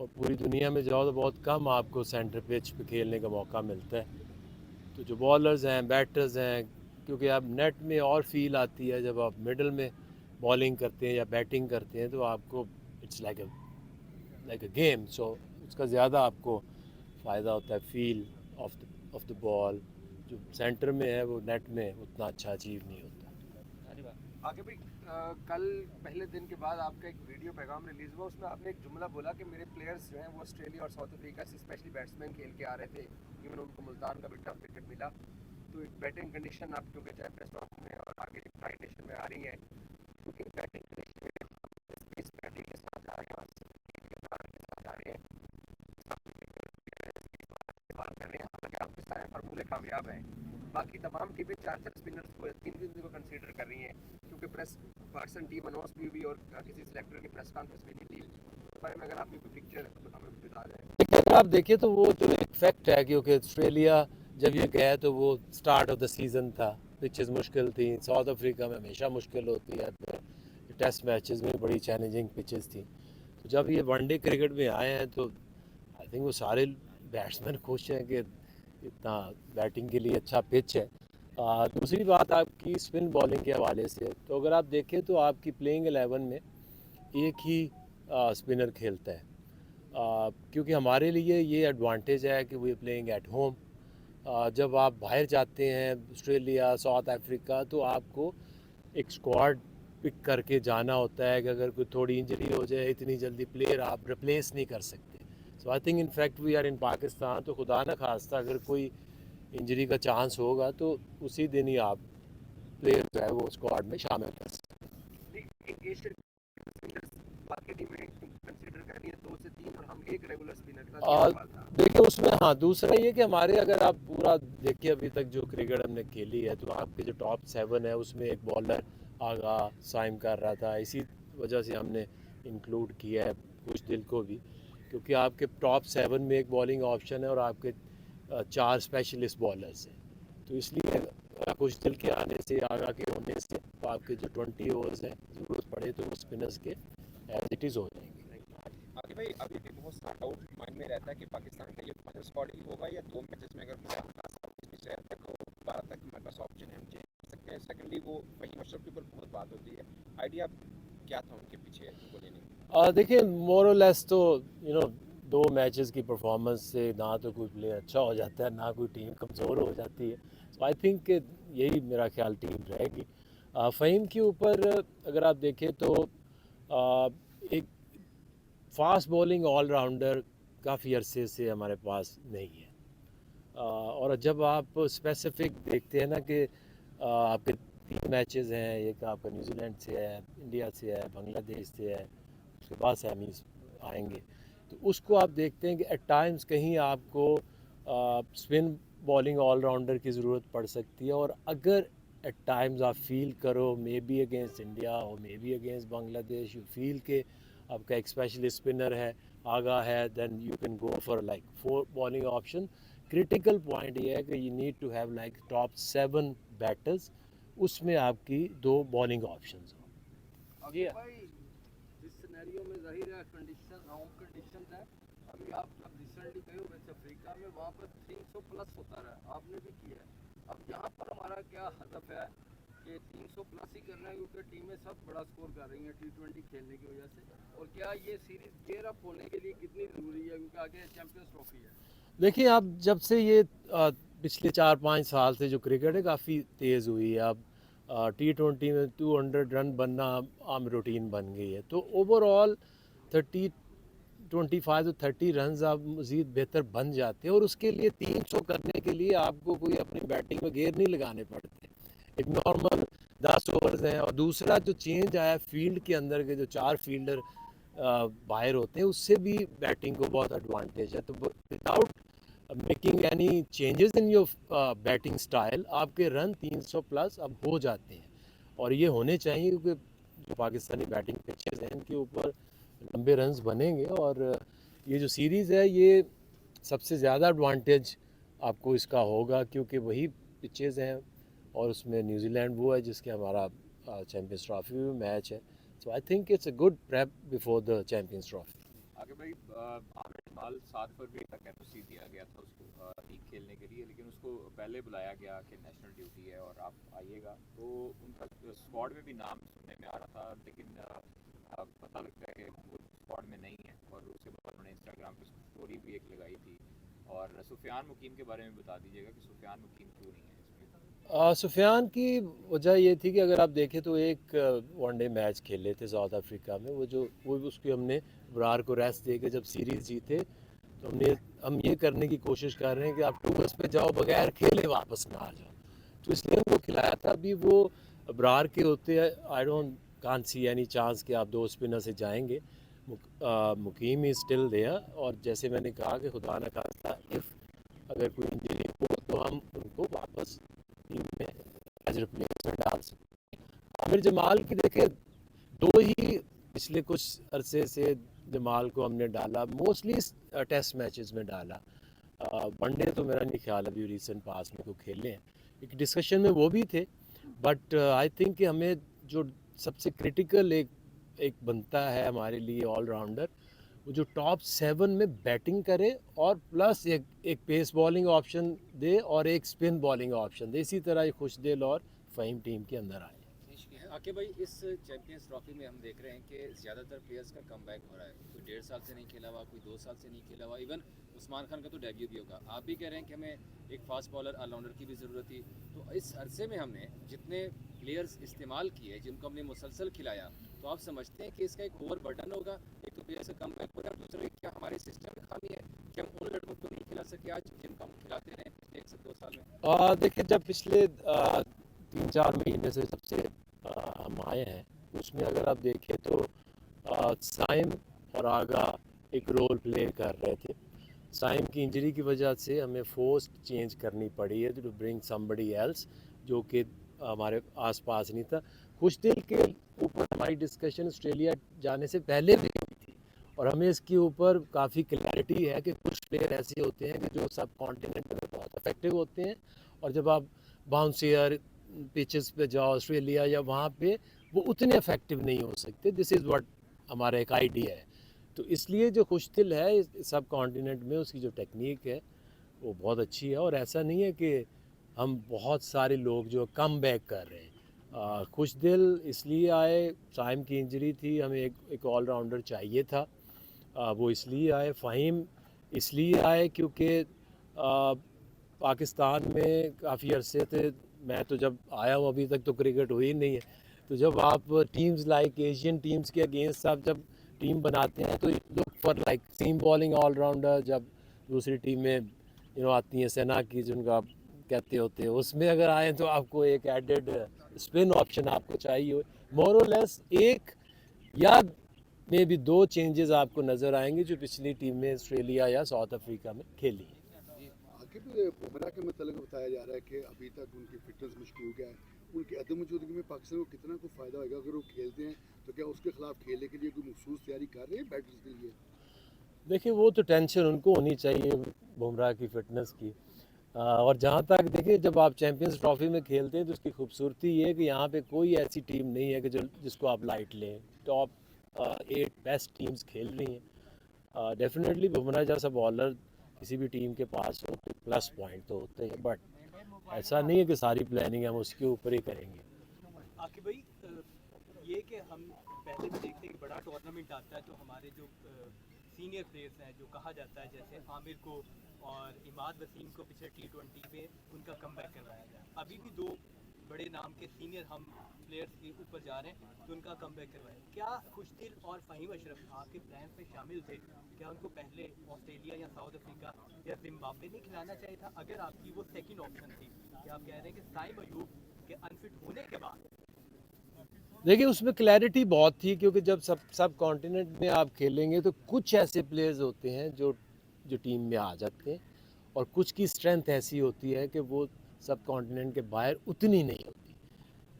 और पूरी दुनिया में जाओ तो बहुत कम आपको सेंटर पिच पे खेलने का मौका मिलता है। तो जो बॉलर्स हैं, बैटर्स हैं, क्योंकि आप नेट में और फील आती है जब आप मिडल में बॉलिंग करते हैं या बैटिंग करते हैं, तो आपको इट्स लाइक अ गेम, सो उसका ज़्यादा आपको फ़ायदा होता है। फील ऑफ द बॉल जो सेंटर में है वो नेट में उतना अच्छा अचीव नहीं होता। अरे वाह। आगे भाई, कल पहले दिन के बाद आपका एक वीडियो पैगाम रिलीज हुआ, उसमें आपने एक जुमला बोला कि मेरे प्लेयर्स जो हैं वो ऑस्ट्रेलिया और साउथ अफ्रीका से स्पेशली बैट्समैन खेल के आ रहे थे, इवन उनको मुल्तान का भी टफ विकेट मिला। तो एक बैटिंग कंडीशन आप क्योंकि चैंपियंस ट्रॉफी में और आगे ट्राई नेशन में आ रही है, क्योंकि बैटिंग कंडीशन में स्पेस बैटिंग के साथ जा रहे हैं और के साथ जा रहे हैं, इस्तेमाल कर रहे हैं, हालांकि आपके सारे फार्मूले कामयाब हैं। बाकी तमाम टीमें चार चार स्पिनर्स को तीन तीन को कंसीडर कर रही हैं, क्योंकि प्रेस पाकिस्तान टीम अनाउंस भी और किसी सिलेक्टर की प्रेस कॉन्फ्रेंस भी नहीं थी। तो बारे में अगर आपकी कोई पिक्चर हमें बता दें। देखिए, अगर आप देखें तो वो जो एक फैक्ट है, क्योंकि ऑस्ट्रेलिया जब ये गया तो वो स्टार्ट ऑफ द सीज़न था, पिचेस मुश्किल थी। साउथ अफ्रीका में हमेशा मुश्किल होती है, टेस्ट मैचेस में बड़ी चैलेंजिंग पिचेस थी। तो जब ये वनडे क्रिकेट में आए हैं तो आई थिंक वो सारे बैट्समैन खुश हैं कि इतना बैटिंग के लिए अच्छा पिच है। दूसरी बात आपकी स्पिन बॉलिंग के हवाले से, तो अगर आप देखें तो आपकी प्लेइंग 11 में एक ही स्पिनर खेलता है। क्योंकि हमारे लिए ये एडवांटेज है कि वी प्लेइंग एट होम। जब आप बाहर जाते हैं ऑस्ट्रेलिया, साउथ अफ्रीका, तो आपको एक स्क्वाड पिक करके जाना होता है कि अगर कोई थोड़ी इंजरी हो जाए, इतनी जल्दी प्लेयर आप रिप्लेस नहीं कर सकते। So I think in fact we are in Pakistan, तो खुदा न खास्ता अगर कोई इंजरी का चांस होगा तो उसी दिन ही आप प्लेयर जो है वो स्क्वाड में शामिल कर सकते एशियन स्पिनर्स बाकी टीमें कंसीडर कर रही है दो से तीन, और हम एक रेगुलर स्पिनर का हैं। ये सवाल था। देखिए उसमें, हाँ, दूसरा ये कि हमारे, अगर आप पूरा देखिए अभी तक जो क्रिकेट हमने खेली है, तो आपके जो टॉप 7 है उसमें एक बॉलर आगा साइम कर रहा था। इसी वजह से हमने इंक्लूड किया है कुछ दिल को भी, क्योंकि आपके टॉप 7 में एक बॉलिंग ऑप्शन है और आपके 4 स्पेशलिस्ट बॉलर्स हैं। तो इसलिए कुछ दिल के आने से, आगा के होने से, तो आपके जो 20 ओवर्स हैं ज़रूरत पड़े तो वो स्पिनर्स के एज इट इज़ हो जाएंगे। आगे भाई, अभी भी बहुत सारा डाउट माइंड में रहता है कि पाकिस्तान का ये फाइनल स्क्वाड ही होगा या दो मैचेस में अगर शहर तक हो, 12 तक हमारे पास ऑप्शन है, हम चेंज कर सकते हैं। सेकेंडली वो वही अशरफ के ऊपर बहुत बात होती है, आइडिया क्या था उनके पीछे उनको लेने का? देखिए, मोर और लेस तो यू नो दो मैचेस की परफॉर्मेंस से ना तो कोई प्लेयर अच्छा हो जाता है, ना कोई टीम कमज़ोर हो जाती है। सो आई थिंक यही मेरा ख्याल टीम रहेगी। फ़हीम के ऊपर अगर आप देखें तो एक फास्ट बॉलिंग ऑलराउंडर काफ़ी अरसे से हमारे पास नहीं है। और जब आप स्पेसिफिक देखते हैं ना कि आपके 3 मैचेस हैं, एक आपका न्यूजीलैंड से है, इंडिया से है, बांग्लादेश से है, उसके बाद सेमीज आएंगे, तो उसको आप देखते हैं कि एट टाइम्स कहीं आपको स्पिन बॉलिंग ऑलराउंडर की ज़रूरत पड़ सकती है। और अगर एट टाइम्स आप फील करो मे बी अगेंस्ट इंडिया और may be against Bangladesh, you feel के आपका एक स्पेशलिस्ट स्पिनर है, आगा है, then you can go for like 4 bowling option. Critical point ये है कि you need to have like top 7 batters, उसमें आपकी 2 बॉलिंग ऑप्शंस हो। जी भाई, इस सिनेरियो में जाहिर है कंडीशन होम कंडीशन है। अभी आप जब रिसेंटली गए हो वेस्ट अफ्रीका में, वहाँ पर 300 प्लस होता रहा, आपने भी किया है। अब यहाँ पर हमारा क्या हदफ है कि 300 प्लस ही करना है, क्योंकि टीमें सब बड़ा स्कोर कर रही हैं T20 खेलने की वजह से। और क्या ये सीरीज गेयर अप होने के लिए कितनी ज़रूरी है, क्योंकि आगे चैंपियंस ट्रॉफी है। देखिए, अब जब से ये पिछले 4-5 साल से जो क्रिकेट है काफ़ी तेज़ हुई है। अब T20 में 200 रन बनना आम रूटीन बन गई है, तो ओवरऑल 25 to 30 रन आप मज़ीद बेहतर बन जाते हैं। और उसके लिए 300 करने के लिए आपको कोई अपनी बैटिंग में गेयर नहीं लगाने पड़ते। एक नॉर्मल 10 ओवर्स हैं। और दूसरा जो चेंज आया फील्ड के अंदर के जो 4 फील्डर बाहर होते हैं, उससे भी बैटिंग को बहुत एडवांटेज है। तो without making any changes in your batting style, आपके रन 300 प्लस अब हो जाते हैं। और ये होने चाहिए, क्योंकि जो पाकिस्तानी बैटिंग पिचेस हैं इनके ऊपर लंबे रन्स बनेंगे। और ये जो सीरीज़ है ये सबसे ज़्यादा एडवांटेज आपको इसका होगा, क्योंकि वही पिचेस हैं और उसमें न्यूजीलैंड वो है जिसके हमारा चैम्पियंस ट्रॉफी में मैच है। So I think it's a good prep before the Champions Trophy. आगे आगे भाई आमिर इकबाल 7 फरवरी तक एनओसी दिया गया था उसको लीग खेलने के लिए, लेकिन उसको पहले बुलाया गया कि नेशनल ड्यूटी है और आप आइएगा, तो उनका स्क्वाड में भी नाम सुनने में आ रहा था, लेकिन पता लगता है कि वो स्क्वाड में नहीं है। और उसके बाद उन्होंने इंस्टाग्राम पे स्टोरी भी एक लगाई थी। और सुफियान मुकीम के बारे में बता दीजिएगा कि सुफियान मुकीम क्यों नहीं है इसमें। सुफियान की वजह ये थी कि अगर आप देखें तो एक वनडे मैच खेले थे साउथ अफ्रीका में, वो उसकी हमने बरार को रेस्ट दे के जब सीरीज़ जीते, तो हम ये करने की कोशिश कर रहे हैं कि आप टूर्स पे जाओ बगैर खेले वापस ना आ जाओ, तो इसलिए हमको खिलाया था। अभी वो बरार के होते I don't can't see any chance कि आप 2 स्पिनर से जाएंगे। मुकीम इज स्टिल देयर, और जैसे मैंने कहा कि खुदा न खास्ता इफ़ अगर कोई इंजरी हो तो हम उनको वापस टीम में एज रिप्लेसमेंट डाल सकते हैं। आमिर जमाल की देखे 2 ही पिछले कुछ अरसे से जमाल को हमने डाला, मोस्टली टेस्ट मैचेस में डाला। वनडे तो मेरा नहीं ख्याल अभी रिसेंट पास में को खेले हैं, एक डिस्कशन में वो भी थे। बट आई थिंक कि हमें जो सबसे क्रिटिकल एक बनता है हमारे लिए ऑलराउंडर, वो जो टॉप 7 में बैटिंग करे और प्लस एक पेस बॉलिंग ऑप्शन दे और एक स्पिन बॉलिंग ऑप्शन दे, इसी तरह एक खुशदिल और फ़हीम टीम के अंदर आए। आके भाई इस चैंपियंस ट्रॉफी में हम देख रहे हैं कि ज़्यादातर प्लेयर्स का कमबैक हो रहा है, कोई 1.5 साल से नहीं खेला हुआ, कोई 2 साल से नहीं खेला हुआ, इवन उस्मान खान का तो डेब्यू भी होगा। आप भी कह रहे हैं कि हमें एक फास्ट बॉलर ऑलराउंडर की भी ज़रूरत थी, तो इस अरसे में हमने जितने प्लेयर्स इस्तेमाल किए जिनको हमने मुसलसल खिलाया, तो आप समझते हैं कि इसका एक ओवर बर्डन होगा? एक तो प्लेयर से कम बैक हो रहा है, दूसरा क्या हमारे सिस्टम में खामी है कि हम उन लड़कों को नहीं खिला सके आज जिनको हम खिलाते रहे पिछले 1 से 2 साल में? देखिए, जब पिछले 3-4 महीने से सबसे हम आए हैं, उसमें अगर आप देखें तो साइम और आगा एक रोल प्ले कर रहे थे। साइम की इंजरी की वजह से हमें फोर्स्ड चेंज करनी पड़ी है टू ब्रिंग समबडी एल्स, जो कि हमारे आसपास नहीं था। खुशदिल के ऊपर हमारी डिस्कशन ऑस्ट्रेलिया जाने से पहले भी हुई थी, और हमें इसके ऊपर काफ़ी क्लैरिटी है कि कुछ प्लेयर ऐसे होते हैं कि जो सब कॉन्टिनेंट में बहुत इफेक्टिव होते हैं, और जब आप बाउंसियर पिचेस पे जाओ ऑस्ट्रेलिया या वहाँ पे, वो उतने इफेक्टिव नहीं हो सकते। दिस इज़ व्हाट हमारा एक आइडिया है। तो इसलिए जो खुशदिल है सब कॉन्टिनेंट में, उसकी जो टेक्निक है वो बहुत अच्छी है, और ऐसा नहीं है कि हम बहुत सारे लोग जो कम बैक कर रहे हैं। खुशदिल इसलिए आए, साइम की इंजरी थी, हमें एक ऑलराउंडर चाहिए था, वो इसलिए आए। फ़हीम इसलिए आए क्योंकि पाकिस्तान में काफ़ी अरसे थे, मैं तो जब आया हूँ अभी तक तो क्रिकेट हुई नहीं है, तो जब आप टीम्स लाइक एशियन टीम्स के अगेंस्ट आप जब टीम बनाते हैं तो look for like seam bowling allrounder. जब दूसरी टीमें आती हैं सेना की जिनका आप कहते होते हैं, उसमें अगर आए तो आपको एक एडेड स्पिन ऑप्शन आपको चाहिए। मोर और लेस एक या में भी 2 चेंजेस आपको नज़र आएंगे जो पिछली टीम में ऑस्ट्रेलिया या साउथ अफ्रीका में खेली है। आगे भी बुमराह के मतलब बताया जा रहा है कि अभी तक उनकी फिटनेस मुश्किल हो गया है, उनकी अदम मौजूदगी में पाकिस्तान को कितना कोई फ़ायदा होगा अगर वो खेलते हैं, तो क्या उसके खिलाफ खेलने के लिए कोई मखसूस तैयारी कर रहे हैं बैटर्स के लिए? देखिए, वो तो टेंशन उनको होनी चाहिए बुमराह की फ़िटनेस की। और जहाँ तक देखिए, जब आप चैम्पियंस ट्रॉफी में खेलते हैं तो उसकी खूबसूरती ये है कि यहाँ पे कोई ऐसी टीम नहीं है कि जिसको आप लाइट लें। टॉप 8 बेस्ट टीम्स खेल रही हैं। डेफिनेटली बुमराह जैसा बॉलर किसी भी टीम के पास हो तो प्लस पॉइंट तो होते हैं, बट ऐसा नहीं है कि सारी प्लानिंग हम उसके ऊपर ही करेंगे। आखिर भाई ये कि हम पहले भी देखते हैं कि बड़ा टूर्नामेंट आता है तो हमारे जो सीनियर प्लेयर्स हैं, जो कहा जाता है जैसे आमिर को और इमाद वसीम को पिछले T20 में उनका कमबैक करवाया गया, अभी भी 2 बड़े नाम के सीनियर हम प्लेयर्स के ऊपर जा रहे हैं तो उनका कमबैक करवाया। क्या खुशदिल और फ़हीम अशरफ आपके प्लान में शामिल थे? क्या उनको पहले ऑस्ट्रेलिया या साउथ अफ्रीका या जिम्बाब्वे नहीं खिलाना चाहिए था अगर आपकी वो सेकंड ऑप्शन थी? क्या आप कह रहे हैं कि साइम अयूब के अनफिट होने के बाद? देखिए, उसमें क्लैरिटी बहुत थी, क्योंकि जब सब कॉन्टिनेंट में आप खेलेंगे तो कुछ ऐसे प्लेयर्स होते हैं जो टीम में आ जाते हैं, और कुछ की स्ट्रेंथ ऐसी होती है कि वो सब कॉन्टिनेंट के बाहर उतनी नहीं होती।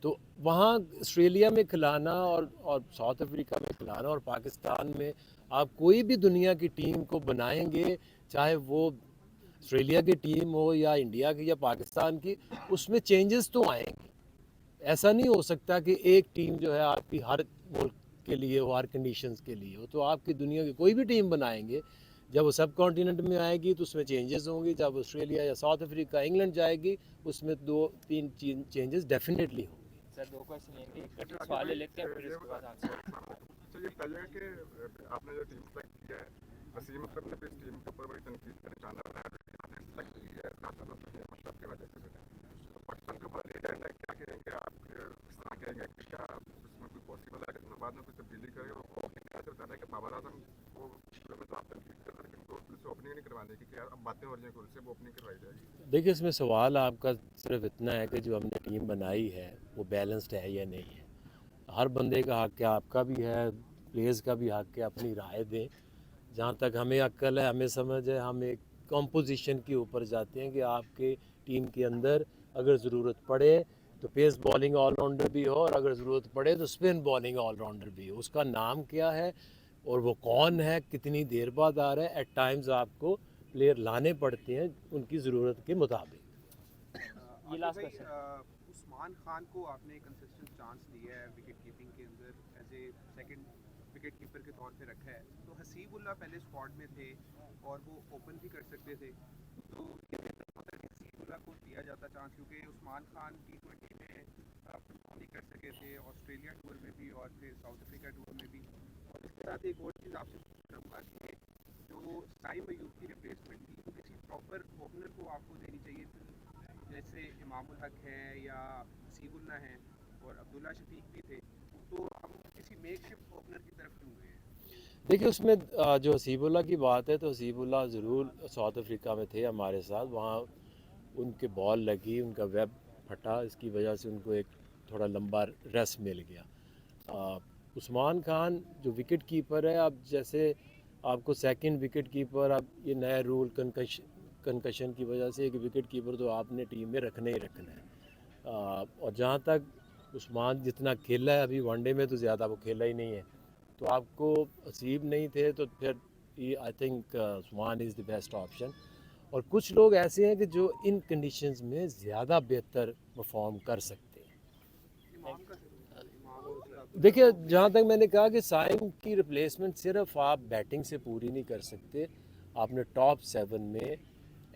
तो वहाँ ऑस्ट्रेलिया में खिलाना और साउथ अफ्रीका में खिलाना और पाकिस्तान में आप कोई भी दुनिया की टीम को बनाएंगे, चाहे वो ऑस्ट्रेलिया की टीम हो या इंडिया की या पाकिस्तान की, उसमें चेंजेस तो आएंगे। ऐसा नहीं हो सकता कि एक टीम जो है आपकी हर मुल्क के लिए हो, हर कंडीशंस के लिए हो। तो आपकी दुनिया की कोई भी टीम बनाएंगे, जब वो सब कॉन्टिनेंट में आएगी तो उसमें चेंजेस होंगे। जब ऑस्ट्रेलिया या साउथ अफ्रीका, इंग्लैंड जाएगी, उसमें 2-3 चेंजेस डेफिनेटली होंगे। सर 2 क्वेश्चन लेंगे, एक कठिन सवाल ले लेते हैं फिर उसके बाद आंसर। तो ये बताइए कि आपने जो टीम सेलेक्ट किया है, वसीम अकरम ने भी इस टीम के ऊपर बड़ी तनकीद का निशाना बनाया है, आपने सेलेक्ट की है खासतौर पर ये मतलब की वजह से। तो पाकिस्तान के ऊपर लीडर है, क्या कहेंगे आप, किस तरह कहेंगे कि क्या इसमें कोई पॉसिबल है कि इसमें बाद में कोई तब्दीली करे? और ऐसा बताना है कि बाबर आजम को शुरू में तो आप तनकीद कर रहे हैं, लेकिन उनसे ओपनिंग नहीं करवाने की, यार अब बातें हो रही हैं कि उनसे वो ओपनिंग करवाई जाएगी। देखिए, इसमें सवाल आपका सिर्फ इतना है कि जो हमने टीम बनाई है वो बैलेंस्ड है या नहीं है। हर बंदे का हक है, आपका भी है, प्लेयर्स का भी हक है, अपनी राय दें। जहाँ तक हमें अक्ल है, हमें समझ है, हम एक कॉम्पोजिशन के ऊपर जाते हैं कि आपके टीम के अंदर अगर ज़रूरत पड़े तो पेस बॉलिंग ऑलराउंडर भी हो, और अगर ज़रूरत पड़े तो स्पिन बॉलिंग ऑलराउंडर भी हो। उसका नाम क्या है और वो कौन है, कितनी देर बाद आ रहा है। एट टाइम्स आपको प्लेयर लाने पड़ते हैं उनकी ज़रूरत के मुताबिक। ये लास्ट क्वेश्चन। उस्मान खान को आपने कंसिस्टेंट चांस दिया है विकेट कीपिंग के अंदर, as a second wicket keeper के तौर पे रखा है। तो हसीबुल्लाह पहले स्क्वाड में थे और वो ओपन भी कर सकते थे, तो ये बेहतर होता है कि हसीबुल्लाह को दिया जाता चांस, क्योंकि उस्मान खान T20 में परफॉर्म नहीं कर सके थे, ऑस्ट्रेलिया टूर में भी और फिर साउथ अफ्रीका टूर में भी। और इसके साथ एक और चीज़ आपसे पूछूँगा कि जो साइम अयूब की रिप्लेसमेंट थी वो किसी प्रॉपर ओपनर को आपको देनी चाहिए थी, जैसे इमामुल हक है या हसीबुल्लाह हैं और अब्दुल्ला शफीक भी थे, तो हम किसी मेकशिफ्ट ओपनर की तरफ क्यों गए? देखिए, उसमें जो हसीबुल्लाह की बात है तो हसीबुल्लाह ज़रूर साउथ अफ्रीका में थे हमारे साथ, वहाँ उनके बॉल लगी, उनका वेब फटा, इसकी वजह से उनको एक थोड़ा लंबा रेस्ट मिल गया। उस्मान खान जो विकेट कीपर है, अब जैसे आपको सेकंड विकेट कीपर, अब ये नया रूल कंकशन की वजह से एक विकेट कीपर तो आपने टीम में रखना ही रखना है। और जहाँ तक उस्मान जितना खेला है अभी वनडे में, तो ज़्यादा वो खेला ही नहीं है, तो आपको हसीब नहीं थे तो फिर ये I think Usman is the best option. और कुछ लोग ऐसे हैं कि जो इन कंडीशंस में ज़्यादा बेहतर परफॉर्म कर सकते हैं। देखिए, जहाँ तक मैंने कहा कि साइम की रिप्लेसमेंट सिर्फ आप बैटिंग से पूरी नहीं कर सकते, आपने टॉप 7 में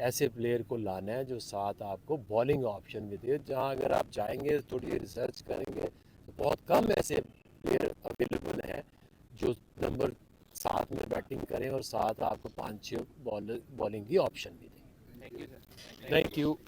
ऐसे प्लेयर को लाना है जो साथ आपको बॉलिंग ऑप्शन भी दे। जहाँ अगर आप जाएंगे थोड़ी रिसर्च करेंगे तो बहुत कम ऐसे प्लेयर अवेलेबल हैं जो नंबर 7 में बैटिंग करें और साथ आपको 5-6 बॉलिंग की ऑप्शन भी दें। Thank you sir. Thank you.